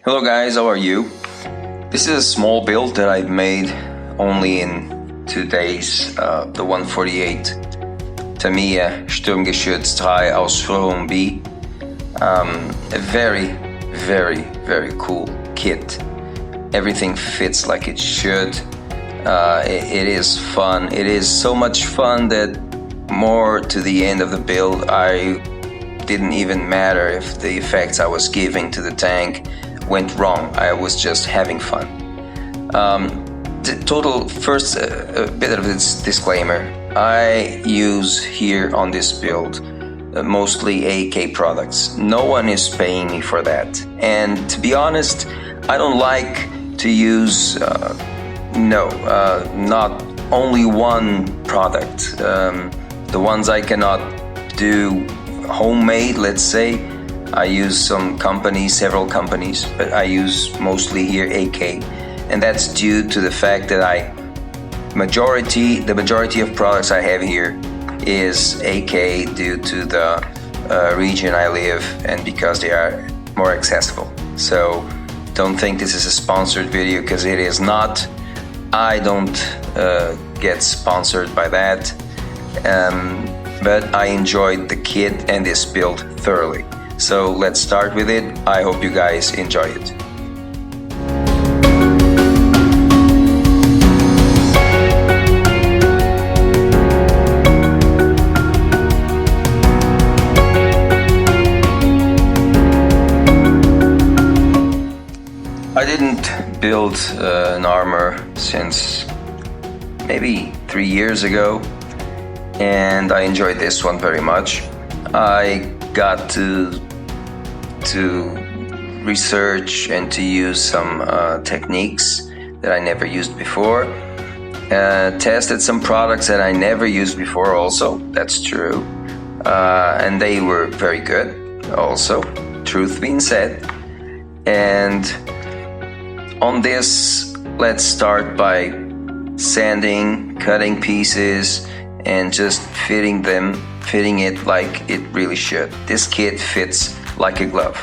Hello guys, how are you? This is a small build that I've made only in 2 days, the 148 Tamiya Sturmgeschutz III Ausführung B. A very cool kit. Everything fits like it should. It is fun. It is so much fun that more to the end of the build I didn't even matter if the effects I was giving to the tank went wrong. I was just having fun. First, a bit of this disclaimer. I use here on this build mostly AK products. No one is paying me for that. And to be honest, I don't like to use, not only one product. The ones I cannot do homemade, let's say, I use several companies, but I use mostly here AK. And that's due to the fact that the majority of products I have here is AK due to the region I live and because they are more accessible. So don't think this is a sponsored video, because it is not. I don't get sponsored by that, but I enjoyed the kit and this build thoroughly. So let's start with it. I hope you guys enjoy it. I didn't build an armor since maybe 3 years ago, and I enjoyed this one very much. I got to research and to use some techniques that I never used before. Tested some products that I never used before also, that's true. And they were very good also, truth being said. And on this, let's start by sanding, cutting pieces, and just fitting it like it really should. This kit fits like a glove.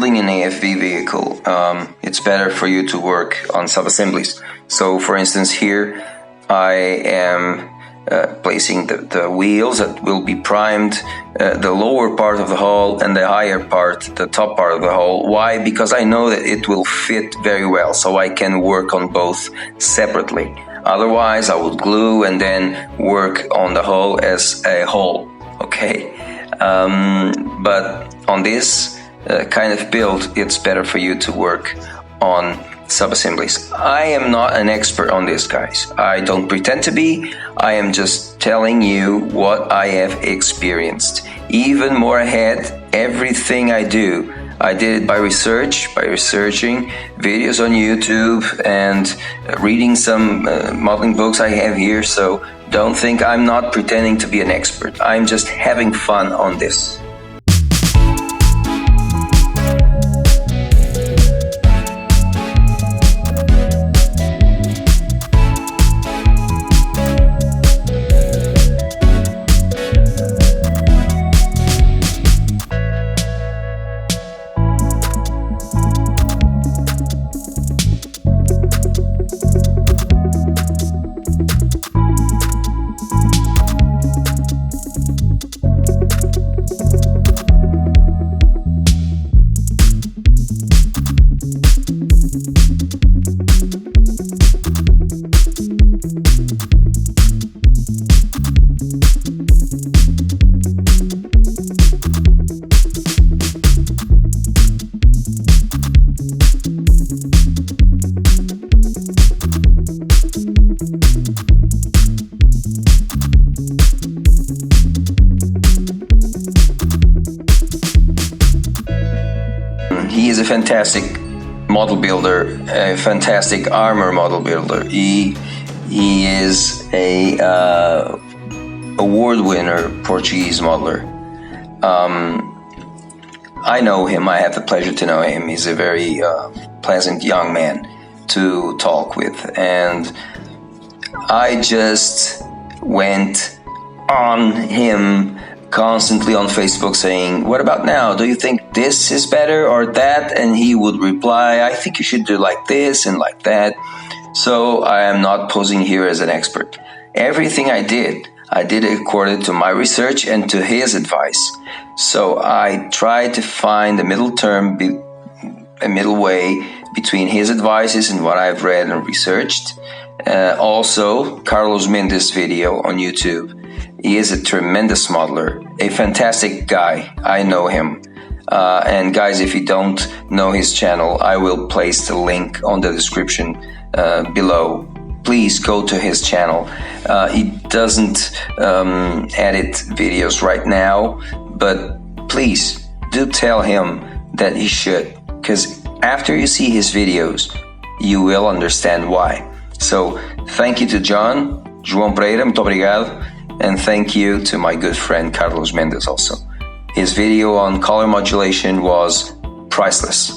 building an AFV vehicle, it's better for you to work on sub-assemblies. So for instance here I am placing the wheels that will be primed, the lower part of the hull and the higher part, the top part of the hull. Why? Because I know that it will fit very well, so I can work on both separately. Otherwise I would glue and then work on the hull as a whole, okay? But on this kind of build, it's better for you to work on sub-assemblies. I am not an expert on this, guys. I don't pretend to be. I am just telling you what I have experienced. Even more ahead, everything I do, I did it by research, by researching videos on YouTube and reading some modeling books I have here. So don't think I'm not pretending to be an expert. I'm just having fun on this. He is a fantastic model builder, a fantastic armor model builder. He is a award winner Portuguese modeler. I know him. I have the pleasure to know him. He's a very pleasant young man to talk with, and I just went on him constantly on Facebook saying, what about now? Do you think this is better or that? And he would reply, I think you should do like this and like that. So I am not posing here as an expert. Everything I did according to my research and to his advice. So I tried to find a middle term, a middle way between his advices and what I've read and researched. Also, Carlos Mendes' video on YouTube. He is a tremendous modeler, a fantastic guy. I know him. And guys, if you don't know his channel, I will place the link on the description below. Please go to his channel. He doesn't edit videos right now, but please do tell him that he should, because after you see his videos, you will understand why. So thank you to João Pereira, muito obrigado. And thank you to my good friend Carlos Mendes also. His video on color modulation was priceless.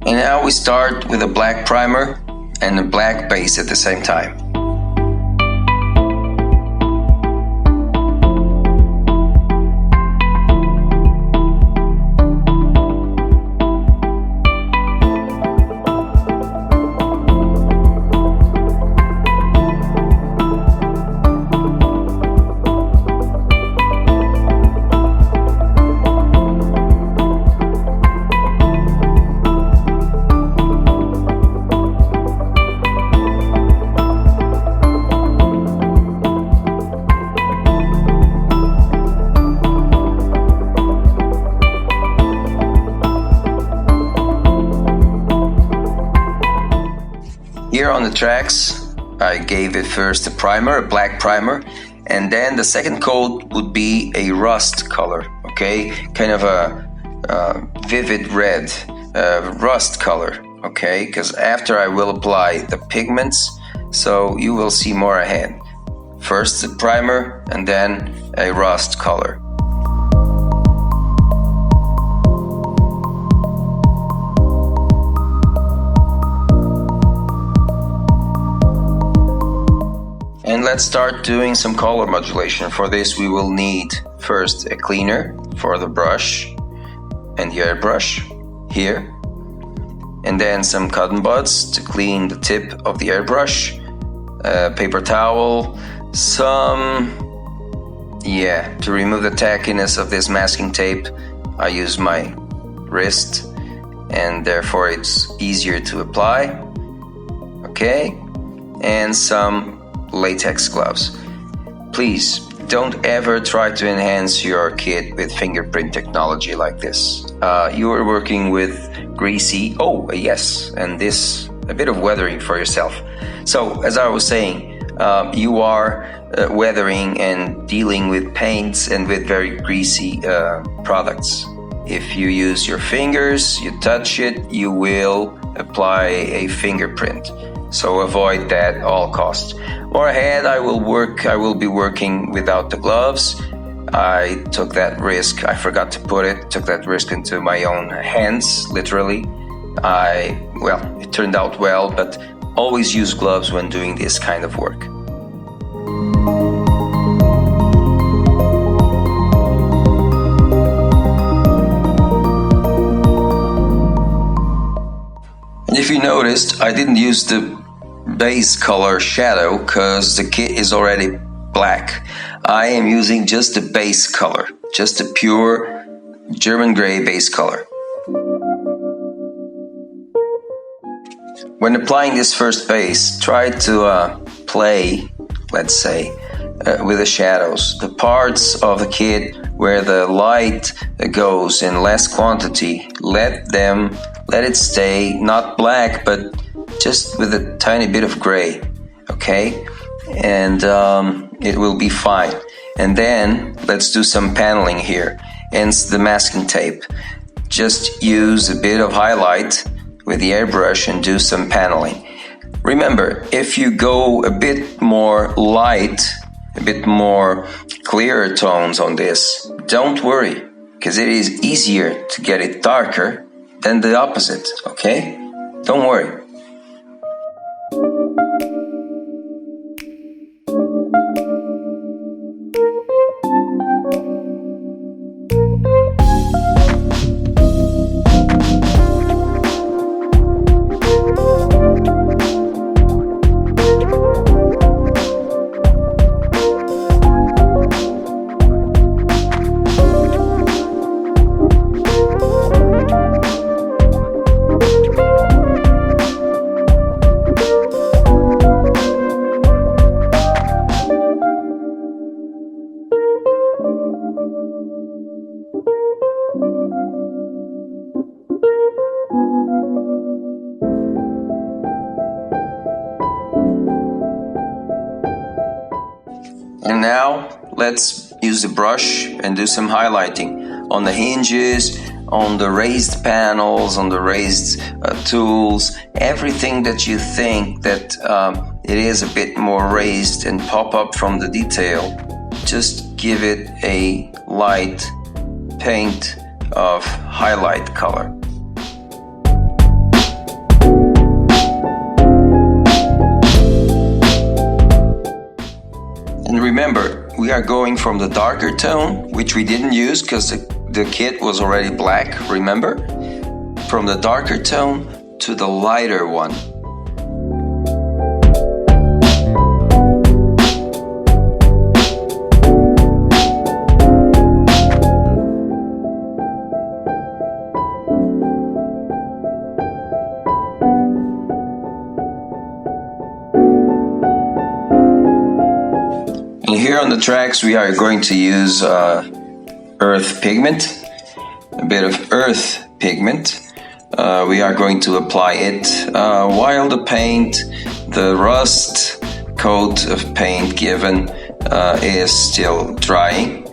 And now we start with a black primer and a black base at the same time. Here on the tracks, I gave it first a primer, a black primer, and then the second coat would be a rust color, okay? Kind of a vivid red, rust color, okay? Because after I will apply the pigments, so you will see more ahead. First the primer and then a rust color. And let's start doing some color modulation. For this we will need first a cleaner for the brush and the airbrush here, and then some cotton buds to clean the tip of the airbrush, paper towel, to remove the tackiness of this masking tape. I use my wrist and therefore it's easier to apply. Okay, and some latex gloves. Please don't ever try to enhance your kit with fingerprint technology like this. You are working with greasy, yes, and this a bit of weathering for yourself. So as I was saying, you are weathering and dealing with paints and with very greasy products. If you use your fingers, you touch it, you will apply a fingerprint. So avoid that at all costs. More ahead, I will be working without the gloves. I took that risk. I forgot to took that risk into my own hands, literally. It turned out well, but always use gloves when doing this kind of work. And if you noticed, I didn't use the base color shadow because the kit is already black. I am using just the base color, just a pure German gray base color. When applying this first base, try to play, let's say, with the shadows. The parts of the kit where the light goes in less quantity, let it stay not black, but just with a tiny bit of gray, okay? And it will be fine. And then let's do some paneling here. Hence the masking tape. Just use a bit of highlight with the airbrush and do some paneling. Remember, if you go a bit more light, a bit more clearer tones on this, don't worry, because it is easier to get it darker than the opposite, okay? Don't worry. And now let's use the brush and do some highlighting on the hinges, on the raised panels, on the raised tools, everything that you think that it is a bit more raised and pop up from the detail. Just give it a light paint of highlight color. And remember, we are going from the darker tone, which we didn't use because the kit was already black, remember? From the darker tone to the lighter one. And here on the tracks we are going to use earth pigment, a bit of earth pigment. We are going to apply it while the rust coat of paint given is still drying.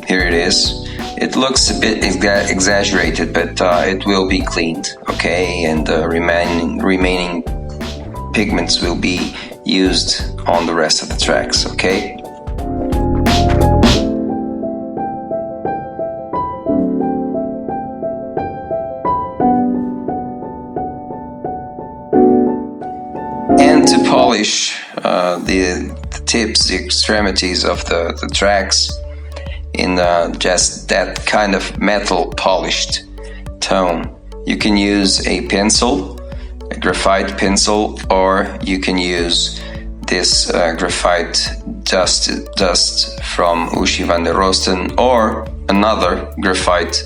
Here it is. It looks a bit exaggerated, but it will be cleaned, okay? And the remaining pigments will be used on the rest of the tracks, okay? And to polish the tips, the extremities of the tracks in just that kind of metal polished tone, you can use a pencil, a graphite pencil, or you can use this graphite dust from Ushi van der Rosten, or another graphite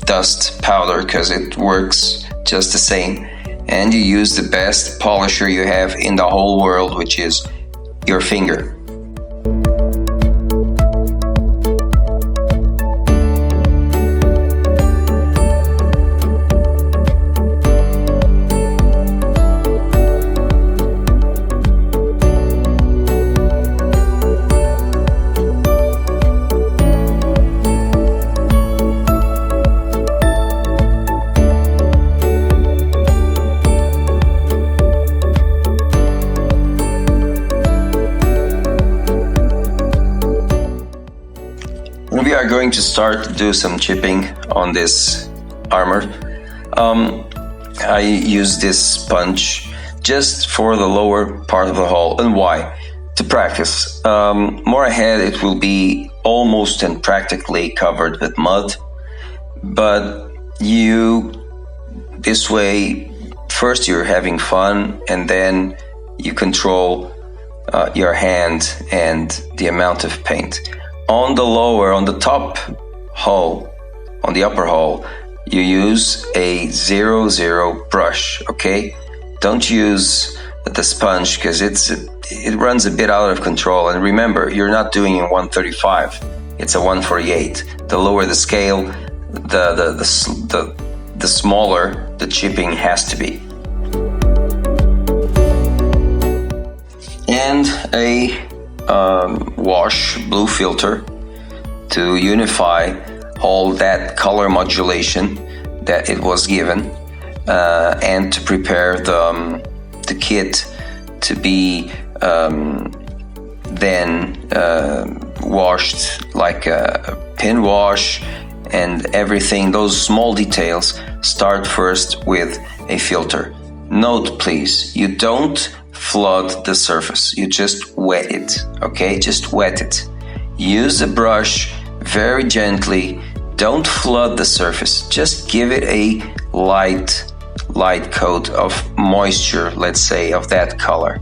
dust powder, because it works just the same. And you use the best polisher you have in the whole world, which is your finger. We are going to start to do some chipping on this armor. I use this sponge just for the lower part of the hull. And why? To practice. More ahead it will be almost and practically covered with mud. But this way, first you're having fun, and then you control your hand and the amount of paint. On the top hull, on the upper hull, you use a 00 brush, okay? Don't use the sponge, because it runs a bit out of control. And remember, you're not doing in 135, it's a 148. The lower the scale, the smaller the chipping has to be. And a wash blue filter to unify all that color modulation that it was given, and to prepare the kit to be then washed like a pin wash, and everything. Those small details start first with a filter. Note, please, you don't flood the surface, you just wet it, okay? Just wet it. Use the brush very gently. Don't flood the surface, just give it a light coat of moisture, let's say, of that color.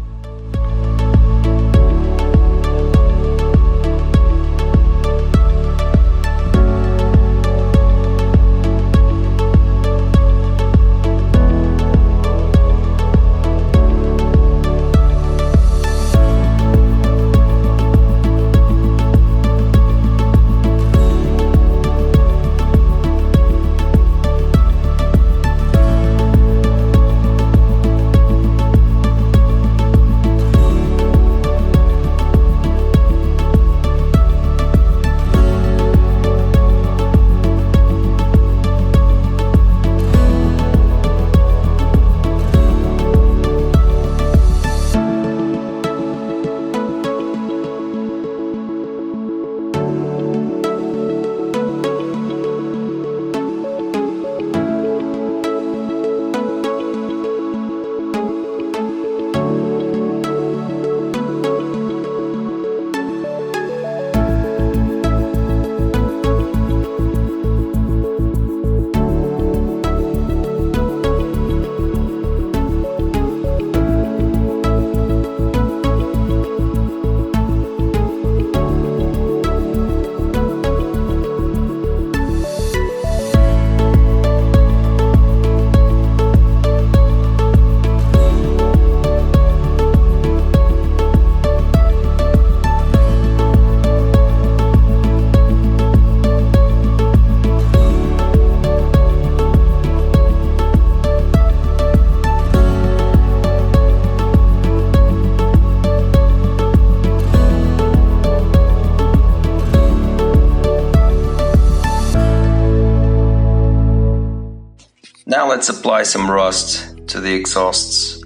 now let's apply some rust to the exhausts.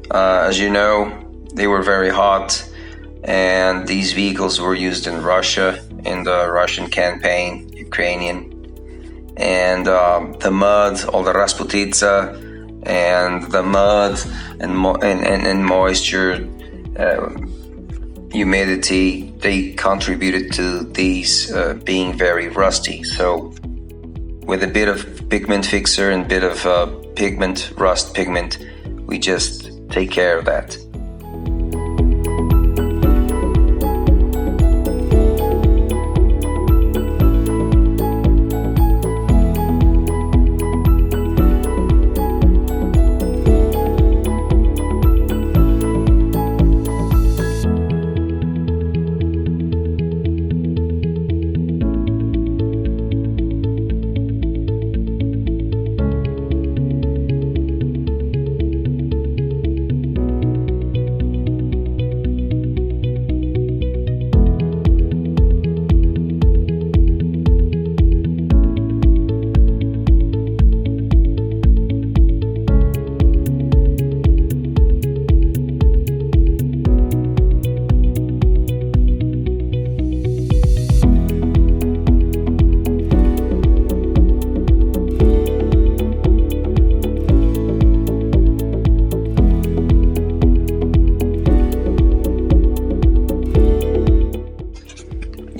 As you know, they were very hot, and these vehicles were used in Russia, in the Russian campaign, Ukrainian. And the mud, all the rasputitsa, and the mud and moisture, humidity, they contributed to these being very rusty. So with a bit of pigment fixer and a bit of rust pigment, we just take care of that.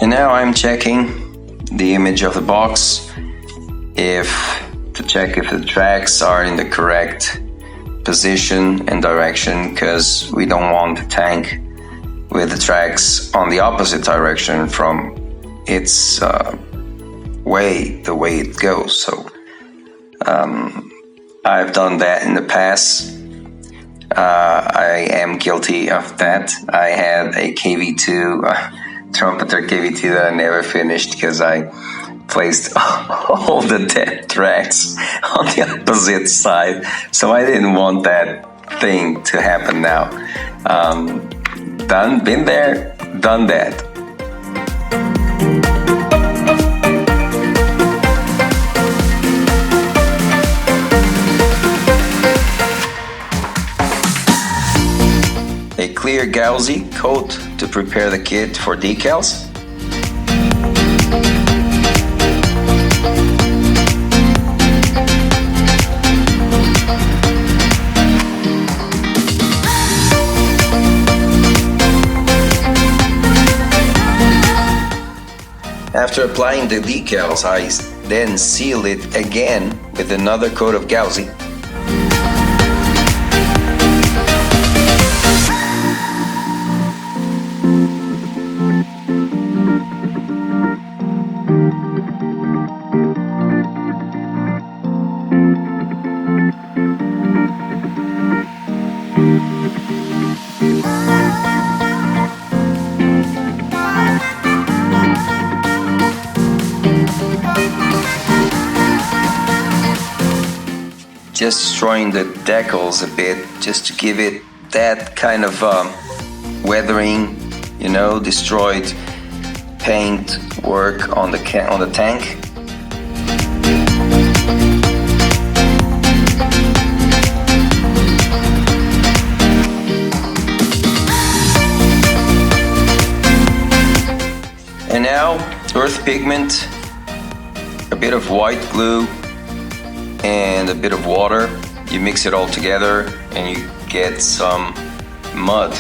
And now I'm checking the image of the box to check if the tracks are in the correct position and direction, because we don't want the tank with the tracks on the opposite direction from its the way it goes. So I've done that in the past. I am guilty of that. I had a KV2 trumpeter KV2 that I never finished because I placed all the dead tracks on the opposite side. So I didn't want that thing to happen now. Been there, done that. A clear gauzy coat to prepare the kit for decals. After applying the decals, I then seal it again with another coat of gauzy. Just destroying the decals a bit, just to give it that kind of weathering, destroyed paint work on the tank. And now earth pigment, a bit of white glue, and a bit of water. You mix it all together and you get some mud.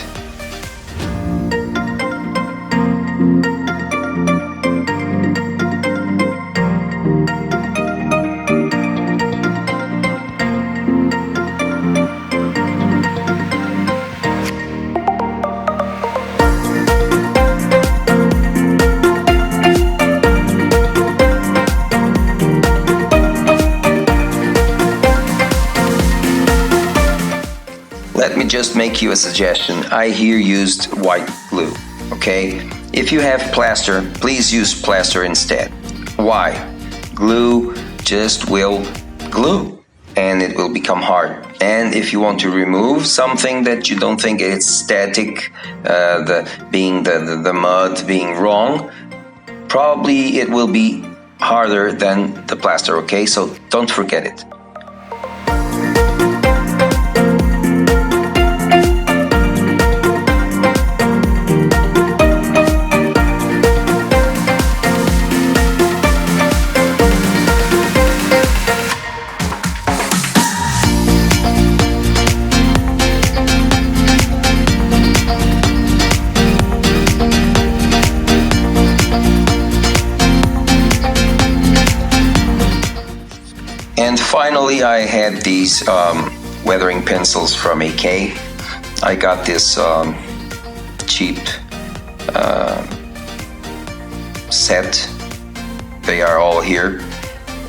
Let me just make you a suggestion. I here used white glue, okay? If you have plaster, please use plaster instead. Why? Glue just will glue and it will become hard. And if you want to remove something that you don't think is static, the mud being wrong, probably it will be harder than the plaster, okay? So don't forget it. finally, I had these weathering pencils from AK. I got this cheap set. They are all here,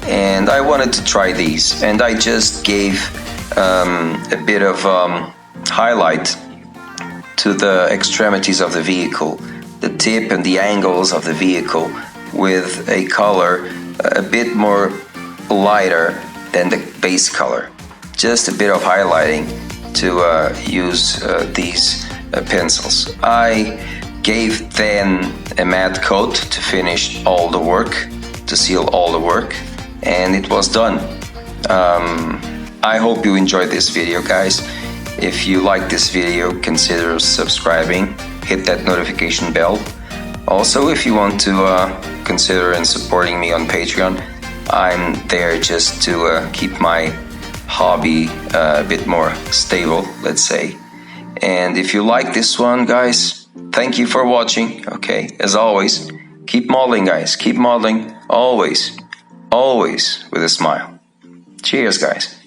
and I wanted to try these, and I just gave a bit of highlight to the extremities of the vehicle, the tip and the angles of the vehicle, with a color a bit more lighter than the base color. Just a bit of highlighting to use these pencils. I gave then a matte coat to finish all the work, to seal all the work, and it was done. I hope you enjoyed this video, guys. If you like this video, consider subscribing, hit that notification bell. Also, if you want to consider and supporting me on Patreon, I'm there just to keep my hobby a bit more stable, let's say. And if you like this one, guys, thank you for watching. Okay, as always, keep modeling, guys. Keep modeling, always, always with a smile. Cheers, guys.